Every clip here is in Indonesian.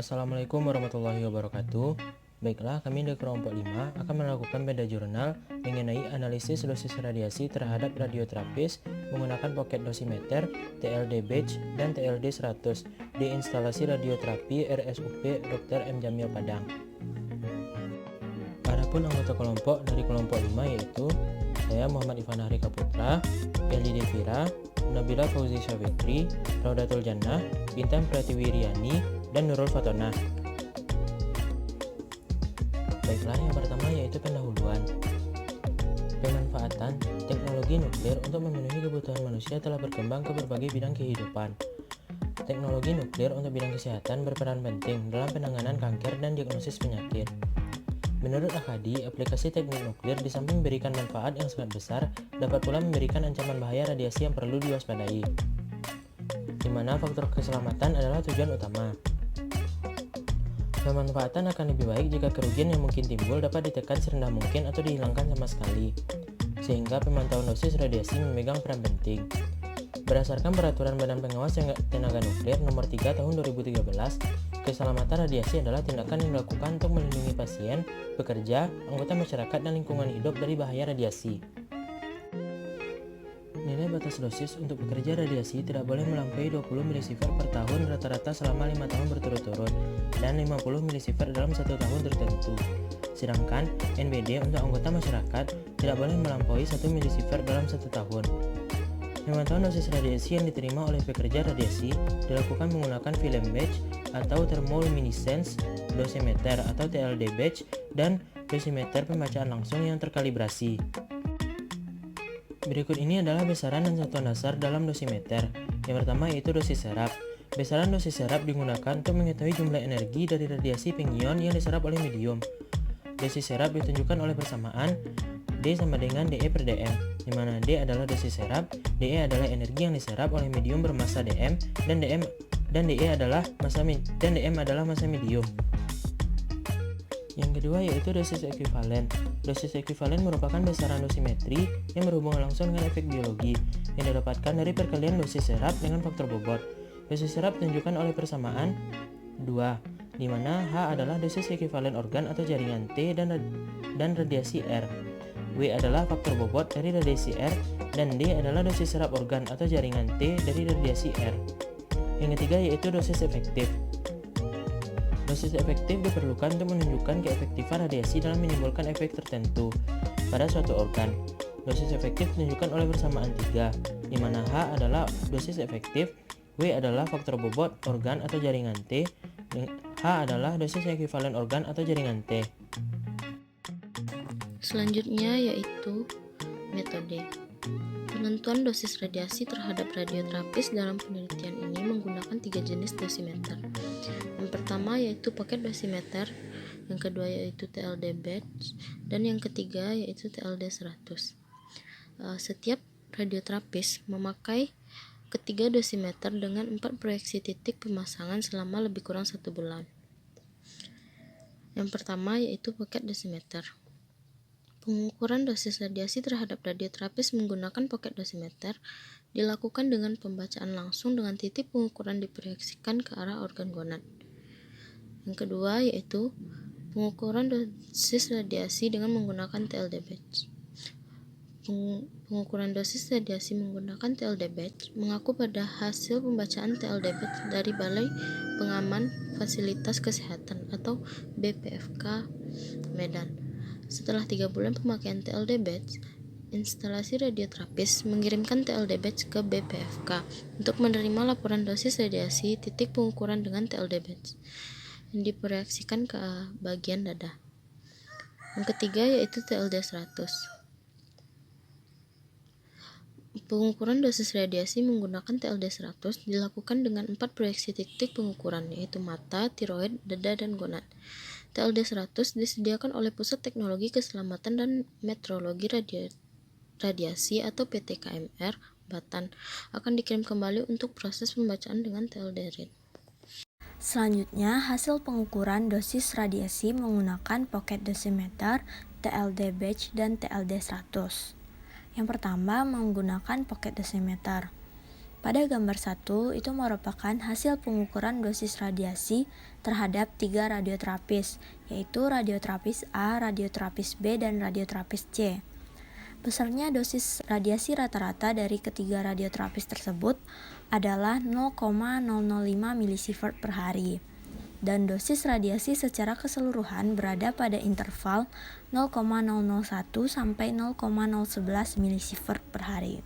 Assalamualaikum warahmatullahi wabarakatuh. Baiklah, kami dari kelompok 5 akan melakukan beda jurnal mengenai analisis dosis radiasi terhadap radioterapis menggunakan pocket dosimeter, TLD batch, dan TLD 100 di instalasi radioterapi RSUP Dr. M. Jamil Padang. Adapun anggota kelompok dari kelompok 5 yaitu saya Muhammad Ivan Harika Putra, Eli Devira, Nabila Fauzi Syafitri, Raudatul Jannah, Intan Pratiwiriani, dan Nurul Fatona. Baiklah, yang pertama yaitu pendahuluan. Pemanfaatan teknologi nuklir untuk memenuhi kebutuhan manusia telah berkembang ke berbagai bidang kehidupan. Teknologi nuklir untuk bidang kesehatan berperan penting dalam penanganan kanker dan diagnosis penyakit. Menurut Akadi, aplikasi teknik nuklir di samping memberikan manfaat yang sangat besar, dapat pula memberikan ancaman bahaya radiasi yang perlu diwaspadai, di mana faktor keselamatan adalah tujuan utama. Pemanfaatan akan lebih baik jika kerugian yang mungkin timbul dapat ditekan serendah mungkin atau dihilangkan sama sekali, sehingga pemantauan dosis radiasi memegang peran penting. Berdasarkan Peraturan Badan Pengawas Tenaga Nuklir Nomor 3 Tahun 2013, keselamatan radiasi adalah tindakan yang dilakukan untuk melindungi pasien, pekerja, anggota masyarakat, dan lingkungan hidup dari bahaya radiasi. Nilai batas dosis untuk pekerja radiasi tidak boleh melampaui 20 milisievert per tahun rata-rata selama 5 tahun berturut-turut dan 50 milisievert dalam 1 tahun tertentu. Sedangkan NBD untuk anggota masyarakat tidak boleh melampaui 1 milisievert dalam 1 tahun. Pemantauan dosis radiasi yang diterima oleh pekerja radiasi dilakukan menggunakan film batch atau thermoluminescence dosimeter atau TLD batch dan dosimeter pembacaan langsung yang terkalibrasi. Berikut ini adalah besaran dan satuan dasar dalam dosimeter. Yang pertama yaitu dosis serap. Besaran dosis serap digunakan untuk mengetahui jumlah energi dari radiasi pengion yang diserap oleh medium. Dosis serap ditunjukkan oleh persamaan D sama dengan DE per dm, di mana D adalah dosis serap, DE adalah energi yang diserap oleh medium bermassa dm, dan dm adalah massa medium. Yang kedua yaitu dosis ekuivalen. Dosis ekuivalen merupakan besaran dosimetri yang berhubungan langsung dengan efek biologi yang didapatkan dari perkalian dosis serap dengan faktor bobot. Dosis serap ditunjukkan oleh persamaan 2, di mana H adalah dosis ekuivalen organ atau jaringan T dan radiasi R. W adalah faktor bobot dari radiasi R, dan D adalah dosis serap organ atau jaringan T dari radiasi R. Yang ketiga yaitu dosis efektif. Dosis efektif diperlukan untuk menunjukkan keefektifan radiasi dalam menimbulkan efek tertentu pada suatu organ. Dosis efektif ditunjukkan oleh persamaan 3, di mana H adalah dosis efektif, W adalah faktor bobot organ atau jaringan T, dan H adalah dosis ekuivalen organ atau jaringan T. Selanjutnya yaitu metode. Penentuan dosis radiasi terhadap radioterapis dalam penelitian ini menggunakan 3 jenis dosimeter. Yang pertama yaitu pocket dosimeter, yang kedua yaitu TLD batch, dan yang ketiga yaitu TLD 100. Setiap radioterapis memakai ketiga dosimeter dengan 4 proyeksi titik pemasangan selama lebih kurang 1 bulan. Yang pertama yaitu pocket dosimeter. Pengukuran dosis radiasi terhadap radioterapis menggunakan pocket dosimeter dilakukan dengan pembacaan langsung dengan titik pengukuran diproyeksikan ke arah organ gonad. Yang kedua yaitu pengukuran dosis radiasi dengan menggunakan TLD batch. Pengukuran dosis radiasi menggunakan TLD batch mengacu pada hasil pembacaan TLD batch dari Balai Pengaman Fasilitas Kesehatan atau BPFK Medan. Setelah 3 bulan pemakaian TLD batch, instalasi radioterapis mengirimkan TLD batch ke BPFK untuk menerima laporan dosis radiasi titik pengukuran dengan TLD batch yang diproyeksikan ke bagian dada. Yang ketiga yaitu TLD 100. Pengukuran dosis radiasi menggunakan TLD 100 dilakukan dengan 4 proyeksi titik pengukuran yaitu mata, tiroid, dada, dan gonad. TLD 100 disediakan oleh Pusat Teknologi Keselamatan dan Metrologi Radiasi atau PTKMR Batan, akan dikirim kembali untuk proses pembacaan dengan TLD read. Selanjutnya, hasil pengukuran dosis radiasi menggunakan pocket dosimeter, TLD batch, dan TLD 100. Yang pertama, menggunakan pocket dosimeter. Pada gambar 1 itu merupakan hasil pengukuran dosis radiasi terhadap 3 radioterapis, yaitu radioterapis A, radioterapis B, dan radioterapis C. Besarnya dosis radiasi rata-rata dari ketiga radioterapis tersebut adalah 0,005 milisievert per hari, dan dosis radiasi secara keseluruhan berada pada interval 0,001 sampai 0,011 milisievert per hari.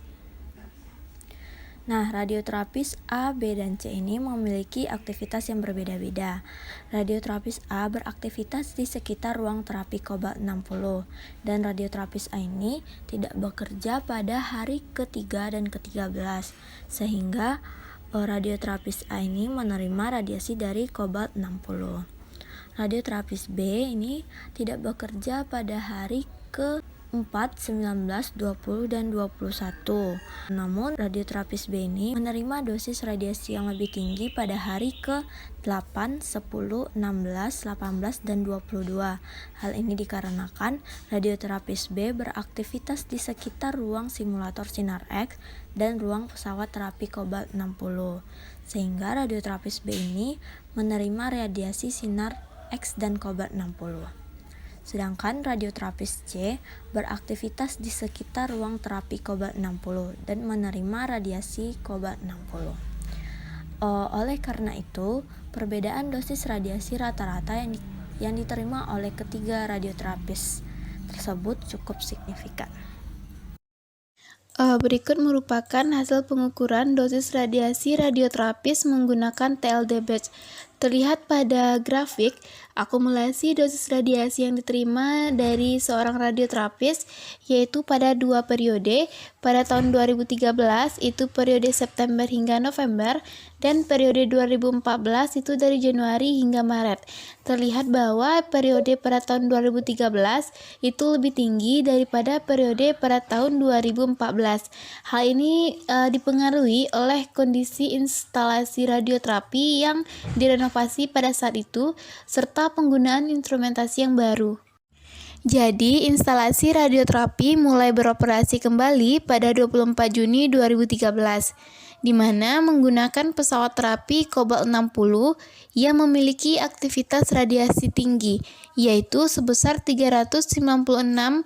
Nah, radioterapis A, B, dan C ini memiliki aktivitas yang berbeda-beda. Radioterapis A beraktivitas di sekitar ruang terapi kobalt 60, dan radioterapis A ini tidak bekerja pada hari ketiga dan ke-13, sehingga radioterapis A ini menerima radiasi dari kobalt 60. Radioterapis B ini tidak bekerja pada hari ke-4, 19, 20, dan 21. Namun, radioterapis B ini menerima dosis radiasi yang lebih tinggi pada hari ke-8, 10, 16, 18, dan 22. Hal ini dikarenakan radioterapis B beraktivitas di sekitar ruang simulator sinar X dan ruang pesawat terapi kobalt 60. Sehingga radioterapis B ini menerima radiasi sinar X dan kobalt 60. Sedangkan radioterapis C beraktivitas di sekitar ruang terapi kobalt 60 dan menerima radiasi kobalt 60. Oleh karena itu, perbedaan dosis radiasi rata-rata yang diterima oleh ketiga radioterapis tersebut cukup signifikan. Berikut merupakan hasil pengukuran dosis radiasi radioterapis menggunakan TLD batch. Terlihat pada grafik, akumulasi dosis radiasi yang diterima dari seorang radioterapis yaitu pada 2 periode. Pada tahun 2013 itu periode September hingga November, dan periode 2014 itu dari Januari hingga Maret. Terlihat bahwa periode pada tahun 2013 itu lebih tinggi daripada periode pada tahun 2014. Hal ini dipengaruhi oleh kondisi instalasi radioterapi yang direnovasi pada saat itu, serta penggunaan instrumentasi yang baru. Jadi, instalasi radioterapi mulai beroperasi kembali pada 24 Juni 2013, di mana menggunakan pesawat terapi kobalt 60 yang memiliki aktivitas radiasi tinggi, yaitu sebesar 396,9.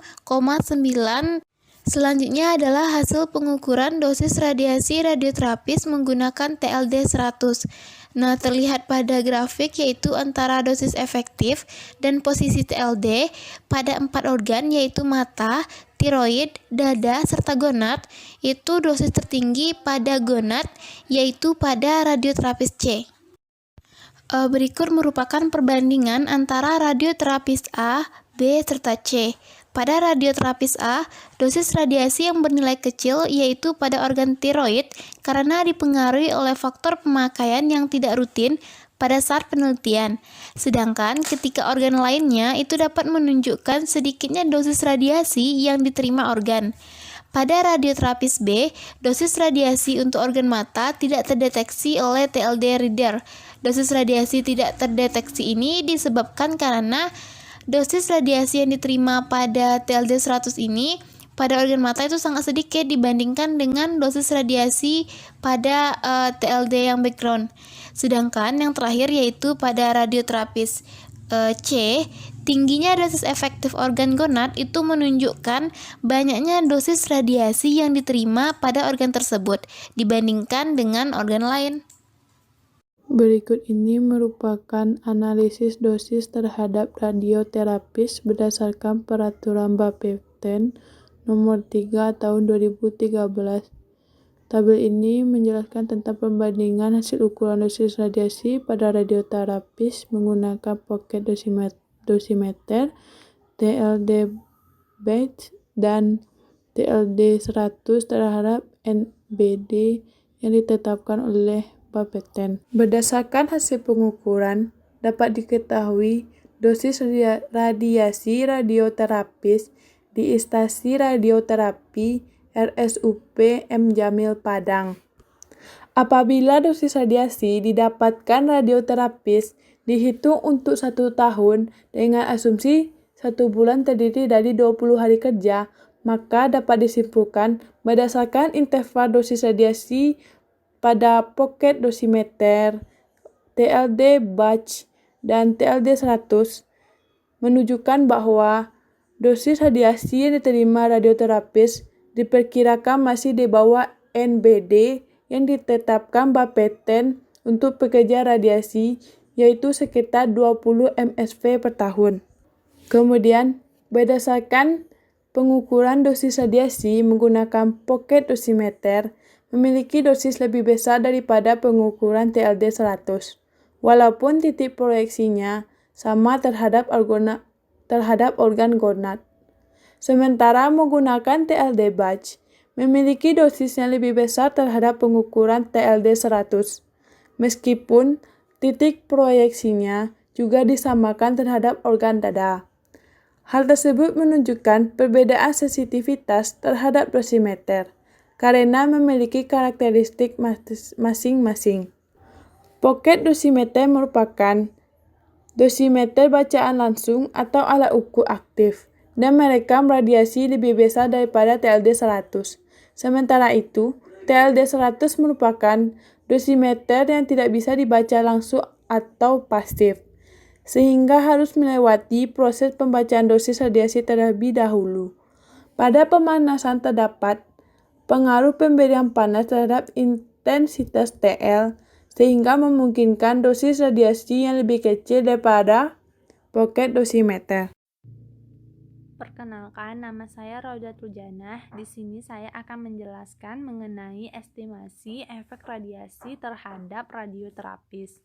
Selanjutnya adalah hasil pengukuran dosis radiasi radioterapis menggunakan TLD 100. Nah, terlihat pada grafik yaitu antara dosis efektif dan posisi TLD pada 4 organ yaitu mata, tiroid, dada, serta gonad. Itu dosis tertinggi pada gonad yaitu pada radioterapis C. Berikut merupakan perbandingan antara radioterapis A, B, serta C. Pada radioterapis A, dosis radiasi yang bernilai kecil yaitu pada organ tiroid karena dipengaruhi oleh faktor pemakaian yang tidak rutin pada saat penelitian. Sedangkan ketika organ lainnya itu dapat menunjukkan sedikitnya dosis radiasi yang diterima organ. Pada radioterapis B, dosis radiasi untuk organ mata tidak terdeteksi oleh TLD reader. Dosis radiasi tidak terdeteksi ini disebabkan karena dosis radiasi yang diterima pada TLD 100 ini pada organ mata itu sangat sedikit dibandingkan dengan dosis radiasi pada TLD yang background. Sedangkan yang terakhir yaitu pada radioterapis C, tingginya dosis efektif organ gonad itu menunjukkan banyaknya dosis radiasi yang diterima pada organ tersebut dibandingkan dengan organ lain. Berikut ini merupakan analisis dosis terhadap radioterapis berdasarkan Peraturan Bapeten Nomor 3 Tahun 2013. Tabel ini menjelaskan tentang perbandingan hasil ukuran dosis radiasi pada radioterapis menggunakan pocket dosimeter, TLD batch, dan TLD 100 terhadap NBD yang ditetapkan oleh Bapeten. Berdasarkan hasil pengukuran, dapat diketahui dosis radiasi radioterapis di Instalasi Radioterapi RSUP M. Jamil Padang. Apabila dosis radiasi didapatkan radioterapis dihitung untuk 1 tahun dengan asumsi 1 bulan terdiri dari 20 hari kerja, maka dapat disimpulkan berdasarkan interval dosis radiasi pada pocket dosimeter, TLD batch, dan TLD 100 menunjukkan bahwa dosis radiasi yang diterima radioterapis diperkirakan masih di bawah NBD yang ditetapkan Bapeten untuk pekerja radiasi, yaitu sekitar 20 msv per tahun. Kemudian, berdasarkan pengukuran dosis radiasi menggunakan pocket dosimeter, memiliki dosis lebih besar daripada pengukuran TLD 100, walaupun titik proyeksinya sama terhadap organ gonad. Sementara menggunakan TLD batch, memiliki dosis yang lebih besar terhadap pengukuran TLD 100, meskipun titik proyeksinya juga disamakan terhadap organ dada. Hal tersebut menunjukkan perbedaan sensitivitas terhadap dosimeter, karena memiliki karakteristik masing-masing. Pocket dosimeter merupakan dosimeter bacaan langsung atau alat ukur aktif, dan merekam radiasi lebih besar daripada TLD 100. Sementara itu, TLD 100 merupakan dosimeter yang tidak bisa dibaca langsung atau pasif, sehingga harus melewati proses pembacaan dosis radiasi terlebih dahulu. Pada pemanasan terdapat pengaruh pemberian panas terhadap intensitas TL, sehingga memungkinkan dosis radiasi yang lebih kecil daripada pocket dosimeter. Perkenalkan, nama saya Raudatul Janah. Di sini saya akan menjelaskan mengenai estimasi efek radiasi terhadap radioterapis.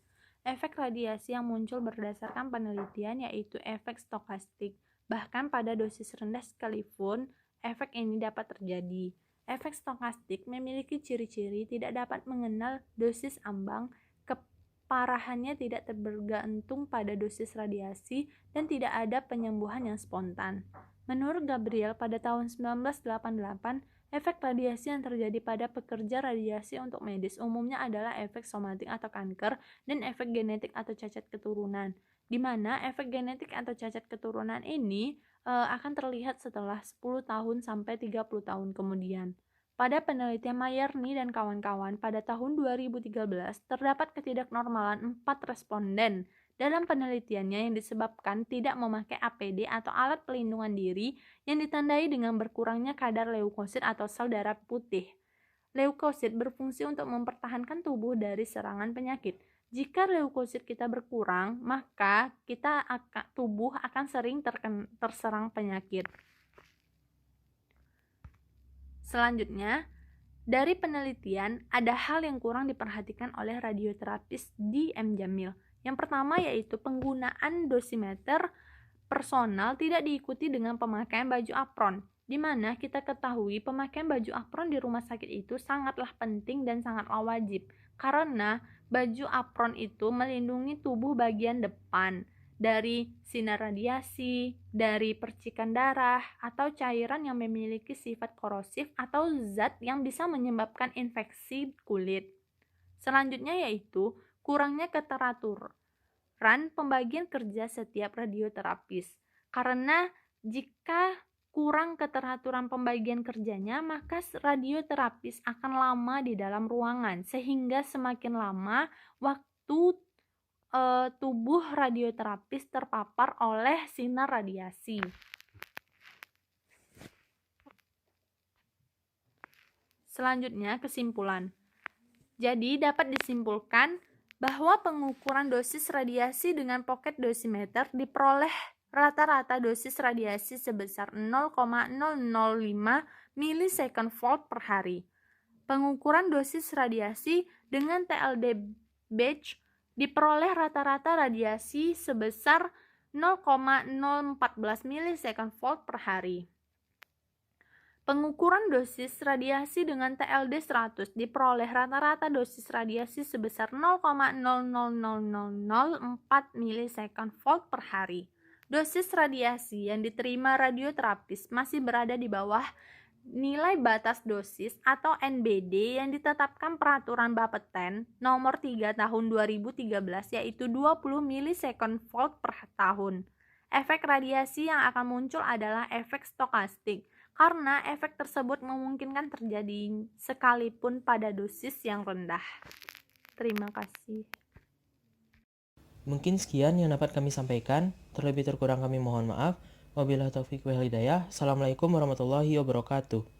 Efek radiasi yang muncul berdasarkan penelitian yaitu efek stokastik. Bahkan pada dosis rendah sekalipun, efek ini dapat terjadi. Efek stokastik memiliki ciri-ciri tidak dapat mengenal dosis ambang, keparahannya tidak bergantung pada dosis radiasi, dan tidak ada penyembuhan yang spontan. Menurut Gabriel, pada tahun 1988, efek radiasi yang terjadi pada pekerja radiasi untuk medis umumnya adalah efek somatik atau kanker dan efek genetik atau cacat keturunan, di mana efek genetik atau cacat keturunan ini akan terlihat setelah 10 tahun sampai 30 tahun kemudian. Pada penelitian Mayerni dan kawan-kawan pada tahun 2013, terdapat ketidaknormalan 4 responden dalam penelitiannya yang disebabkan tidak memakai APD atau alat pelindungan diri yang ditandai dengan berkurangnya kadar leukosit atau sel darah putih. Leukosit berfungsi untuk mempertahankan tubuh dari serangan penyakit. Jika leukosit kita berkurang, maka tubuh akan sering terserang penyakit. Selanjutnya, dari penelitian, ada hal yang kurang diperhatikan oleh radioterapis di M. Jamil. Yang pertama yaitu penggunaan dosimeter personal tidak diikuti dengan pemakaian baju apron, di mana kita ketahui pemakaian baju apron di rumah sakit itu sangatlah penting dan sangatlah wajib, karena baju apron itu melindungi tubuh bagian depan dari sinar radiasi, dari percikan darah, atau cairan yang memiliki sifat korosif atau zat yang bisa menyebabkan infeksi kulit. Selanjutnya yaitu kurangnya keteraturan pembagian kerja setiap radioterapis. Karena jika kurang keteraturan pembagian kerjanya, maka radioterapis akan lama di dalam ruangan, sehingga semakin lama waktu tubuh radioterapis terpapar oleh sinar radiasi. Selanjutnya, kesimpulan. Jadi, dapat disimpulkan bahwa pengukuran dosis radiasi dengan pocket dosimeter diperoleh rata-rata dosis radiasi sebesar 0,005 milisecond volt per hari. Pengukuran dosis radiasi dengan TLD batch diperoleh rata-rata radiasi sebesar 0,014 milisecond volt per hari. Pengukuran dosis radiasi dengan TLD 100 diperoleh rata-rata dosis radiasi sebesar 0,000004 milisecond volt per hari. Dosis radiasi yang diterima radioterapis masih berada di bawah nilai batas dosis atau NBD yang ditetapkan Peraturan Bapeten nomor 3 tahun 2013 yaitu 20 milisecond volt per tahun. Efek radiasi yang akan muncul adalah efek stokastik, karena efek tersebut memungkinkan terjadi sekalipun pada dosis yang rendah. Terima kasih. Mungkin sekian yang dapat kami sampaikan. Terlebih terkurang kami mohon maaf. Wabillahi taufiq wal hidayah. Assalamualaikum warahmatullahi wabarakatuh.